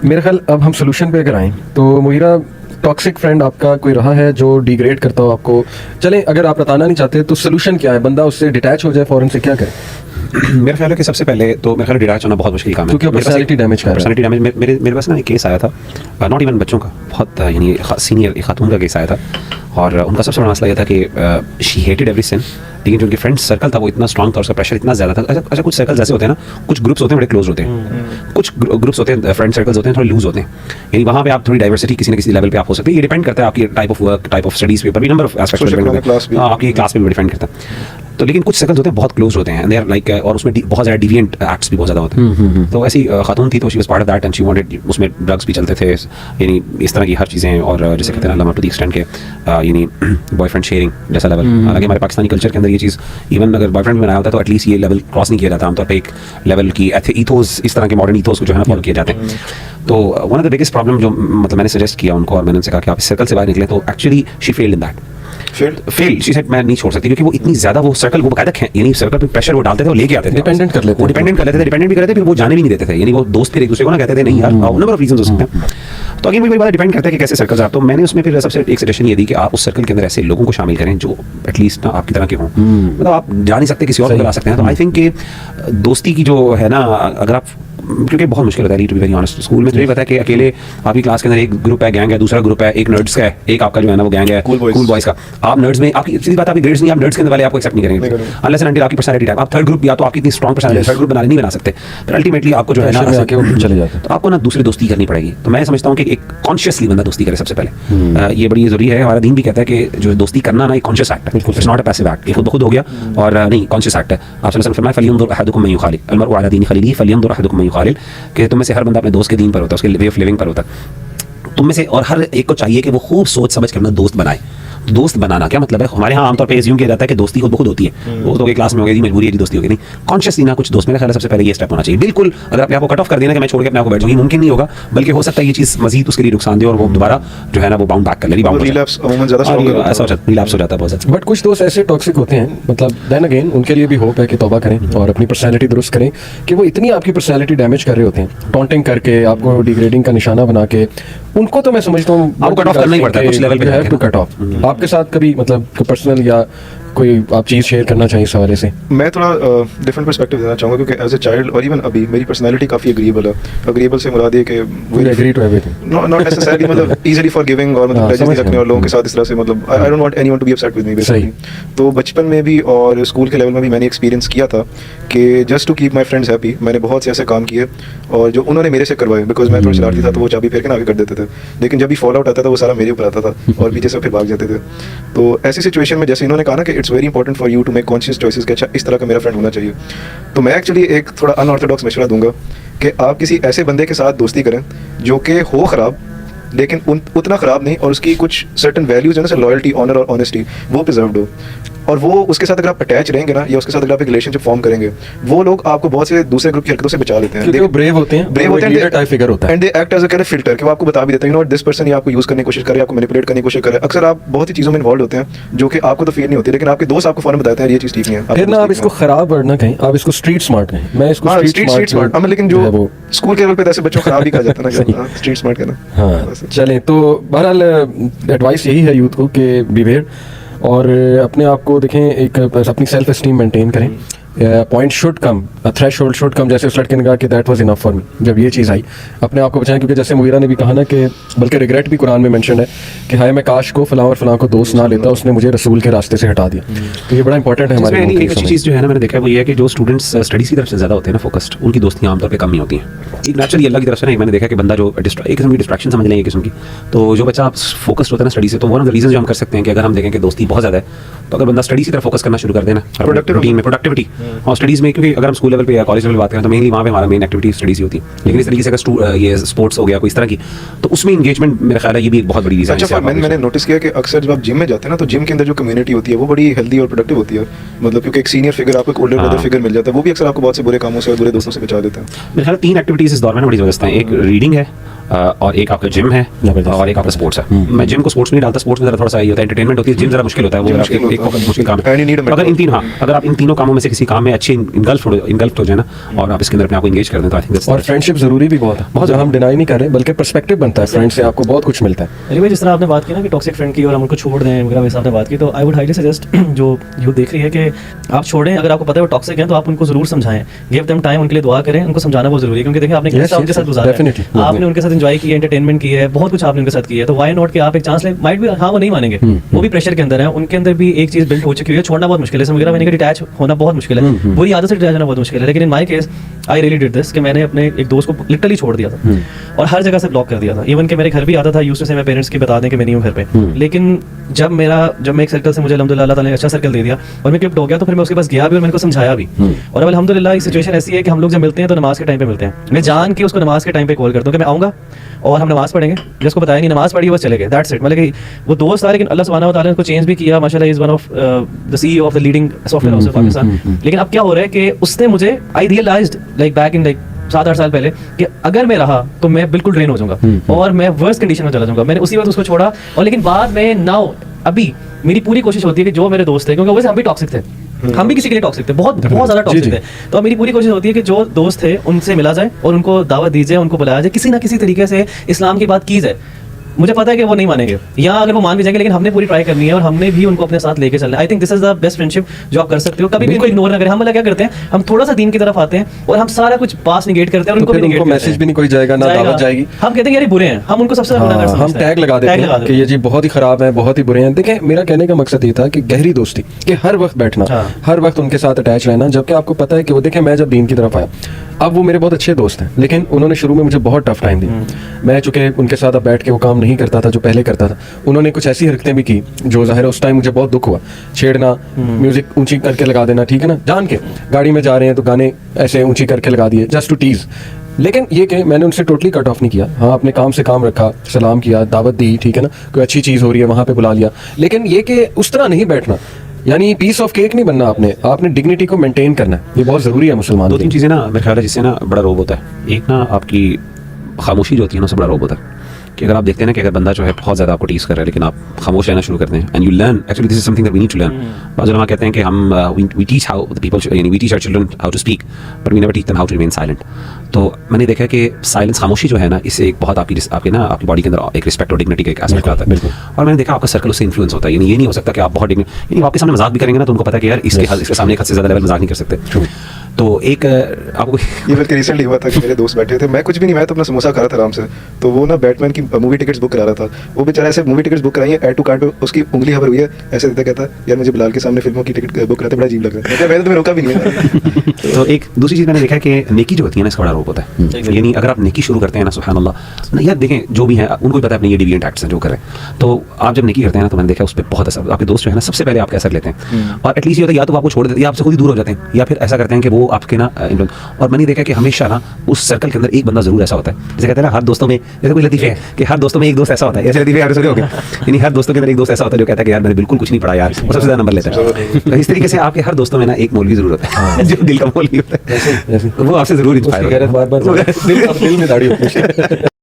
मेरा ख्याल अब हम सोल्यूशन पे अगर आएँ तो मुहिरा, टॉक्सिक फ्रेंड आपका कोई रहा है जो डिग्रेड करता हो आपको? चलें, अगर आप बताना नहीं चाहते तो सोल्यूशन क्या है? बंदा उससे डिटैच हो जाए फ़ौरन से, क्या करे? मेरा ख्याल है कि सबसे पहले तो मेरा ख्याल डिटैच होना बहुत मुश्किल काम है, क्योंकि पर्सनैलिटी डैमेज का पर्सनैलिटी डैमेज। मेरे पास ना एक केस आया था, नॉट इवन बच्चों का, बहुत यानी सीनियर एक खातून का केस आया था, और उनका सबसे बड़ा मसला यह था कि शी हेटेड एवरी सिन, लेकिन जो उनके फ्रेंड सर्कल था वो इतना स्ट्रॉन्ग था, उसका प्रेशर इतना ज़्यादा था। अच्छा कुछ सर्कल्स ऐसे होते हैं ना, कुछ ग्रुप्स होते हैं बड़े क्लोज होते हैं, कुछ ग्रुप्स होते हैं, फ्रेंड सर्कल्स होते हैं थोड़े लूज होते हैं, यानी वहाँ पे आप थोड़ी डाइवर्सिटी किसी न किसी लेवल पे आप हो सकते हैं। ये डिपेंड करता है आपकी type of work, type of studies पे, भी नंबर ऑफ एस्पेक्ट्स पे, आपकी क्लास पे भी डिपेंड करता है। तो लेकिन कुछ सर्कल्स होते हैं बहुत क्लोज होते हैं, दे आर लाइक, और उसमें बहुत ज़्यादा डिविएंट एक्ट्स भी बहुत ज़्यादा होते हैं। तो ऐसी खातून थी, तो she was part of that and she wanted, उसमें ड्रग्स भी चलते थे, यानी इस तरह की हर चीज़ें, और जैसे कहते हैं ना टू द एक्सटेंट के यानी बॉयफ्रेंड शेयरिंग जैसा लेवल। हालांकि हमारे पाकिस्तानी कल्चर के अंदर ये चीज़, इवन अगर बॉयफ्रेंड में बनाया होता है तो एटलीस्ट ये लेवल क्रॉस नहीं किया जाता आमतौर पर, एक लेवल की ईथोस, इस तरह के मॉडर्न ईथोस को जो है ना फॉलो किए जाते हैं। तो one of the biggest problem जो मतलब मैंने सजेस्ट किया उनको, और मैंने उनसे कहा कि आप इस सर्कल से बाहर निकले, तो actually she failed in that, fail she said मैं नहीं छोड़ सकती, क्योंकि वो इतनी ज्यादा वो सर्कल, वो बकायदा यानी सर्कल पे प्रेशर वो डालते थे, वो लेके आते थे, डिपेंडेंट कर लेते थे, डिपेंडेंट भी कर लेते थे, फिर वो जाने भी नहीं देते थे, यानी वो दोस्त फिर एक दूसरे को ना कहते थे नहीं यार, नंबर ऑफ रीजंस हो सकते हैं। तो अगेन वही बात डिपेंड करता है कि कैसे सर्कल्स आप। तो मैंने उसमें फिर सबसे एक सजेशन ये दी कि आप उस सर्कल के अंदर ऐसे लोगों को शामिल करें जो एटलीस्ट ना आपकी तरह के हों, मतलब आप जा नहीं सकते, किसी और को ला सकते हैं। तो आई थिंक कि दोस्ती की जो है ना, अगर आप, क्योंकि बहुत मुश्किल होता है to be very honest, school में तो ये पता है कि अकेले आपकी क्लास के अंदर एक ग्रुप है, गैंग है, दूसरा ग्रुप है, एक नर्ड्स का है, एक आपका जो है ना वो गैंग है कूल बॉयज का। आप नर्ड्स में, आपकी सीधी बात, आपकी ग्रेड्स नहीं, आप नर्ड्स के अंदर वाले आपको एक्सेप्ट नहीं करेंगे अनलेस एंड अनटिल आपकी पर्सनैलिटी टाइप। आप थर्ड ग्रुप, या तो आपकी इतनी स्ट्रॉन्ग पर्सनैलिटी थर्ड ग्रुप नहीं बना सकते, फिर अल्टीमेटली आपको जो है ना चले जाते हैं, तो आपको ना दूसरी दोस्ती करनी पड़ेगी। तो मैं समझता हूँ कि एक कॉन्शियसली बंदा दोस्ती करे सबसे पहले, ये बड़ी जरूरी है। हमारा दीन भी कहता है कि जो दोस्ती करना ना एक कॉन्शियस एक्ट है, it's not a passive act, ये खुद ब खुद हो गया और नहीं कॉन्शियस एक्ट है। आप सल्लल्लाहु अलैहि वसल्लम फरमाया फलियंजुर अहदुकुम मन युखालिल, अलमरउ अला दीनि खलीलिही फलियंजुर अहदुकुम मन युखालिल, कि तुम में से हर बंदा अपने दोस्त के दीन पर होता है, उसके वे ऑफ लिविंग पर होता है तुम में से, और हर एक को चाहिए कि वो खूब सोच समझ कर अपना दोस्त बनाए। दोस्त बनाना क्या मतलब है? हमारे यहाँ आमतौर पे एज्यूम किया जाता है कि दोस्ती खुद ब खुद होती है, वो तो क्लास में हो गई जी, मजबूरी है जी दोस्ती होगी, नहीं, कॉन्शियसली ना कुछ दोस्त। मेरा ख्याल है सबसे पहले ये स्टेप होना चाहिए। बिल्कुल अगर अपने आप को कट ऑफ कर देना कि मैं छोड़ के अपने आप को बैठ जाऊंगी, मुमकिन नहीं होगा, बल्कि हो सकता है ये चीज़ मजीद उसके लिए नुकसान दे और वो दोबारा जो है ना वो बाउंड बैक कर ले, रिलैप्स हो जाता है बहुत ज़्यादा। बट कुछ दोस्त ऐसे टॉक्सिक होते हैं, मतलब देन अगेन उनके लिए भी होप है कि तौबा करें और अपनी पर्सनैलिटी दुरुस्त करें, कि वो इतनी आपकी पर्सनैलिटी डैमेज कर रहे होते हैं, टॉन्टिंग करके, आपको डिग्रेडिंग का निशाना बना के, उनको तो मैं समझता हूँ आपको कट ऑफ करना ही पड़ता है कुछ लेवल पे, टू कट ऑफ। आपके साथ कभी मतलब पर्सनल या कोई आप चीज़ शेयर करना चाहिए इस हवाले से? मैं थोड़ा डिफरेंट पर्सपेक्टिव देना चाहूँगा, क्योंकि एज ए चाइल्ड और इवन अभी मेरी पर्सनैलिटी काफ़ी एग्रीएबल है। एग्रीएबल से मुराद ये कि agree to everything, not necessarily मतलब इजीली फॉरगिविंग और मतलब ग्रजेस रखने और लोगों के साथ इस तरह से, मतलब I don't want anyone to be upset with me basically. तो बचपन में भी और स्कूल के लेवल में भी मैंने एक्सपीरियंस किया था कि just to keep my friends happy मैंने बहुत से ऐसे काम किए और जो उन्होंने मेरे से करवाए, बिकॉज मैं थोड़ा शरारती था तो वो चाबी फेर के ना आगे कर देते थे, लेकिन जब भी फॉल आउट आता था वो सारा मेरे ऊपर आता था और पीछे से फिर भाग जाते थे। तो ऐसी सिचुएशन में जैसे इन्होंने कहा ना कि it's very important for you to make conscious choices कि अच्छा इस तरह का मेरा फ्रेंड होना चाहिए, तो मैं एक्चुअली एक थोड़ा अनऑर्थोडॉक्स मशवरा दूंगा कि आप किसी ऐसे बंदे के साथ दोस्ती करें जो कि हो ख़राब लेकिन उतना ख़राब नहीं, और उसकी कुछ सर्टन वैल्यूज है ना, जैसे लॉयल्टी, ऑनर और ऑनेस्टी, वो प्रिजर्व्ड हो, और वो उसके साथ अगर आप अटैच रहेंगे ना, या उसके साथ अगर आप एक रिलेशनशिप फॉर्म करेंगे, वो लोग आपको बहुत से दूसरे ग्रुप की हरकतों से बचा लेते हैं, क्योंकि वो ब्रेव होते हैं, लीडर टाइप फिगर होता है, and they act as a kind of filter कि वो आपको बता भी देते हैं, यू नो दिस पर्सन ये आपको यूज करने की कोशिश करे, आपको मैनिपुलेट करने की कोशिश करे। अक्सर आप बहुत ही चीज़ों में इन्वॉल्व होते हैं जो कि आपको तो फील नहीं होती, लेकिन आपके दोस्त आपको फौरन बताते हैं ये चीज़ ठीक नहीं है। फिर ना आप इसको खराब वर्ड ना कहें, आप इसको स्ट्रीट स्मार्ट कहें। मैं इसको स्ट्रीट स्मार्ट, लेकिन जो स्कूल के लेवल पे ऐसे बच्चों खराब ही कहा जाता है ना, स्ट्रीट स्मार्ट कहना। हाँ चलें, तो बहरहाल एडवाइस यही है यूथ को कि बिहेव और अपने आप को देखें, एक अपनी सेल्फ एस्टीम मेंटेन करें। Point should come, threshold should come, जैसे उस लड़के ने कहा कि that was enough for me, जब ये चीज़ आई अपने आप को बचाएं। क्योंकि जैसे मुगीरा ने भी कहा ना कि बल्कि रिग्रेट भी कुरान में मेंशन है कि हाय मैं काश को फलां और फलां को दोस्त ना लेता, उसने मुझे रसूल के रास्ते से हटा दिया। तो ये बड़ा इंपॉर्टेंट है हमारे लिए। एक अच्छी चीज़ जो है ना मैंने देखा है वो ये है कि जो स्टूडेंट्स स्टडीज़ की तरफ से ज़्यादा होते हैं ना फोकस्ड, उनकी दोस्तियाँ आमतौर पर कम ही होती हैं। एक नेचुरली अल्लाह की तरफ से ना मैंने देखा कि बंदा जो एक किस्म की डिस्ट्रैक्शन समझ लें एक किस्म की, तो जो बच्चा आप फोकस्ड होता है ना स्टडी से, तो वन ऑफ द रीजन जो हम कर सकते हैं कि अगर हम देखें कि दोस्ती बहुत ज़्यादा है, तो अगर बंदा स्टडीज़ की तरफ फोकस करना शुरू कर देना, रूटीन में प्रोडक्टिविटी और स्टडीज़ में, क्योंकि अगर हम स्कूल लेवल पे या कॉलेज लेवल बात करें तो मेनली वहाँ पे हमारा मेन एक्टिविटी स्टडीज़ ही होती है, लेकिन इस तरीके से अगर ये स्पोर्ट्स हो गया कोई इस तरह की, तो उसमें इंगेजमेंट मेरा ख्याल है ये भी एक बहुत बड़ी रीज़न है। अच्छा, मैंने नोटिस किया कि अक्सर जब आप जिम में जाते हैं ना, तो जिम के अंदर जो कम्युनिटी होती है वो बड़ी हेल्दी और प्रोडक्टिव होती है, मतलब क्योंकि एक सीनियर फिगर आपको एक ओल्डर ब्रदर फिगर मिल जाता है, वो भी अक्सर आपको बहुत से बुरे कामों से और बुरे दोस्तों से बचा देता है। मेरे ख्याल 3 एक्टिविटीज़ इस दौर में बड़ी ज़बरदस्त हैं। एक रीडिंग है, और एक आपका जिम है जबरदस्त। और एक आपका स्पोर्ट्स है। मैं जिम को स्पोर्ट्स में नहीं डालता, स्पोर्ट्स में जरा थोड़ा सा ये होता है, एंटरटेनमेंट होती है, जिम जरा मुश्किल होता है, वो मेरा एक बहुत मुश्किल काम है। And you need a अगर इन mentor. तीन, हाँ, अगर आप इन तीनों कामों में से किसी काम में अच्छे इनगल्फ हो जाए ना और आप इसके अंदर अपने आप को इंगेज कर दें तो आई थिंक और फ्रेंडशिप जरूरी भी बहुत है, बहुत ज़्यादा हम डिनाई नहीं कर रहे, बल्कि पर्सपेक्टिव बनता है फ्रेंड से, आपको बहुत कुछ मिलता है। अली भाई, जिस तरह आपने बात की ना कि टॉक्सिक फ्रेंड की और हम उनको छोड़ दें वगैरह, वैसे आपने बात की, तो आई वुड हाईली सजेस्ट जो यूथ देख रही है कि आप छोड़ें, अगर आपको पता है वो टॉक्सिक हैं तो आप उनको जरूर समझाएं, गिव देम टाइम, उनके लिए दुआ करें, उनको समझाना बहुत जरूरी है, क्योंकि देखिए आपने Yes, उनके yes, साथ गुजारा definitely, है, आपने उनके साथ एंजॉय किया, एंटरटेनमेंट की है, बहुत कुछ आपने उनके साथ किया है, तो व्हाई नॉट कि आप एक चांस लें, माइट भी हाँ वो नहीं मानेंगे, वो भी प्रेशर के अंदर है, उनके अंदर भी एक चीज बिल्ड हो चुकी है, छोड़ना बहुत मुश्किल है, वगैरह मैंने डिटैच होना बहुत मुश्किल है, बुरी आदत से डिटैच होना बहुत मुश्किल है, लेकिन in my case I really did this कि मैंने अपने एक दोस्त को लिटरली छोड़ दिया था और हर जगह से ब्लॉक कर दिया था, इवन कि मेरे घर भी आता था, यूज्ड टू से मेरे पेरेंट्स की बता दें कि मैं नहीं हूँ घर पे, लेकिन जब मैं एक सर्कल से मुझे अल्हम्दुलिल्लाह अल्लाह ताला ने अच्छा सर्कल दे दिया और मैं क्लिप्ट हो गया, तो फिर मैं उसके पास गया भी और मैंने उसको समझाया भी, और अब अल्हम्दुलिल्लाह ये सिचुएशन ऐसी है कि हम लोग जब मिलते हैं तो नमाज के टाइम पे मिलते हैं, मैं जान के उसको नमाज के टाइम पे कॉल करता हूँ कि मैं आऊँगा और हम नमाज पढ़ेंगे, जिसको बताया नहीं नमाज पढ़ी बस चले गए, दैट्स इट। मतलब कि वो दोस्त था, लेकिन अल्लाह सुब्हानहू व तआला ने उसको चेंज भी किया, माशाल्लाह is one of the CEO of the leading software house of Pakistan. लेकिन अब क्या हो रहा है कि उसने मुझे, आई रियलाइज्ड लाइक बैक इन 7-8 साल पहले कि अगर मैं रहा तो मैं बिल्कुल ड्रेन हो जाऊंगा और मैं वर्स्ट कंडीशन में चला जाऊंगा। मैंने उसी वक्त उसको छोड़ा, और लेकिन बाद में नाउ अभी मेरी पूरी कोशिश होती है कि जो मेरे दोस्त थे, क्योंकि वैसे हम भी टॉक्सिक थे, हम भी किसी के लिए टॉक्सिक थे, बहुत ज्यादा टॉक्सिक थे, तो अब मेरी पूरी कोशिश होती है कि जो दोस्त थे उनसे मिला जाए और उनको दावत दी जाए, उनको बुलाया जाए, किसी ना किसी तरीके से इस्लाम की बात की जाए। मुझे पता है कि वो नहीं मानेंगे, या अगर वो मान भी जाएंगे, लेकिन हमने पूरी ट्राई करनी है और हमने भी उनको अपने साथ लेके चलना है। I think this is the best friendship जो आप कर सकते हो, कभी भी इग्नोर ना करें। हम मतलब क्या करते हैं, हम थोड़ा सा दीन की तरफ आते हैं और हम सारा कुछ पास निगेट करते हैं और उनको भी निगेट, मैसेज भी नहीं कोई जाएगा ना दावत जाएगी, हम कहते हैं यार ये बुरे हैं, हम उनको सबसे बुरा कर हम टैग लगा देते हैं कि ये जी बहुत ही खराब है, बहुत ही बुरे हैं। देखें, मेरा कहने का मकसद ये था कि गहरी दोस्ती, कि हर वक्त बैठना, हर वक्त उनके साथ अटैच रहना, जबकि आपको पता है कि वो, देखें मैं जब दीन की तरफ आया, अब वो मेरे बहुत अच्छे दोस्त हैं, लेकिन उन्होंने शुरू में मुझे बहुत टफ टाइम दी। मैं चूंकि उनके साथ अब बैठ के वो काम नहीं करता था जो पहले करता था, उन्होंने कुछ ऐसी हरकतें भी की जो ज़ाहिर है उस टाइम मुझे बहुत दुख हुआ। छेड़ना, म्यूजिक ऊंची करके लगा देना, ठीक है ना, जान के गाड़ी में जा रहे हैं तो गाने ऐसे ऊंची करके लगा दिए जस्ट टू टीज। लेकिन ये कि मैंने उनसे टोटली कट ऑफ नहीं किया, हाँ अपने काम से काम रखा, सलाम किया, दावत दी, ठीक है ना, कोई अच्छी चीज़ हो रही है वहाँ पे बुला लिया, लेकिन ये कि उस तरह नहीं बैठना, यानी पीस ऑफ केक नहीं बनना, आपने डिग्निटी को मेंटेन करना है, ये बहुत ज़रूरी है मुसलमान। 2-3 चीज़ें ना मेरे ख्याल है जिससे ना बड़ा रोब होता है। एक ना आपकी खामोशी जो होती है ना, उससे बड़ा रोब होता है कि अगर आप देखते हैं ना कि अगर बंदा जो है बहुत ज़्यादा आपको टीज कर रहा है, लेकिन आप खामोश रहना शुरू करते हैं, and you learn, actually this is something that we need to learn. बाज़ उलमा कहते हैं कि हम we teach how the people, यानी we teach our children how to speak, but we never teach them how to remain silent. तो मैंने देखा कि साइलेंस, खामोशी जो है ना, इससे एक बहुत आपकी बॉडी के अंदर एक रिस्पेक्ट और डिग्निटी का एक एस्पेक्ट आता है। और मैंने देखा आपका सर्कल उससे इन्फ्लुएंस होता है, यानी ये नहीं हो सकता कि आप बहुत यानी आपके सामने मजाक भी करेंगे ना तो उनको पता है कि यार इसके सामने एक हद से ज़्यादा लेवल मजाक नहीं कर सकते। तो एक आपको ये बल्कि रिसेंटली हुआ था कि मेरे दोस्त बैठे थे, मैं कुछ भी नहीं, मैं तो अपना समोसा खा रहा था आराम से, तो वो ना बैटमैन की मूवी टिकट्स बुक करा रहा था, वो बेचारा ऐसे मूवी टिकट्स बुक कराई है, ऐड टू कार्ट पे उसकी उंगली खबर हुई है, ऐसे देता कहता यार मुझे बिलाल के सामने फिल्मों की टिकट बुक कराते बड़ा अजीब लग रहा है, मैंने तुम्हें रोका भी नहीं है। तो एक दूसरी चीज़ मैंने देखा है कि नेकी जो होती है ना, इसका बड़ा रोक होता है। यानी अगर आप नेकी शुरू करते हैं ना, सुभान अल्लाह, यार देखें जो भी है उनको भी पता है अपने ये डिविएंट एक्ट्स हैं जो करें, तो आप जब नेकी करते हैं ना, तो मैंने देखा उस पर बहुत असर, आपके दोस्त जो है ना सबसे पहले आपका असर लेते हैं, और एटलीस्ट ये होता है या तो आपको छोड़ देते हैं या आपसे खुद ही दूर हो जाते हैं, या फिर ऐसा करते हैं कि वो आपके ना। और मैंने देखा कि हमेशा ना उस सर्कल के अंदर एक बंदा जरूर ऐसा होता है, जैसे कहते हैं ना हर दोस्तों में, जैसे कोई लतीफ़े है कि हर दोस्तों में एक दोस्त ऐसा होता है, ऐसे लतीफ़े यार हो गए, यानी हर दोस्तों के अंदर एक दोस्त ऐसा होता है जो कहता है कि यार मैंने बिल्कुल कुछ नहीं पढ़ा यार, वो सबसे ज़्यादा नंबर लेता है। तो इस तरीके से आपके हर दोस्तों में ना एक मौलवी जरूर होता है जो दिल का मौलवी होता है, वो आपसे जरूर इंस्पायर होता है। बार बार दिल में दाढ़ी होती है।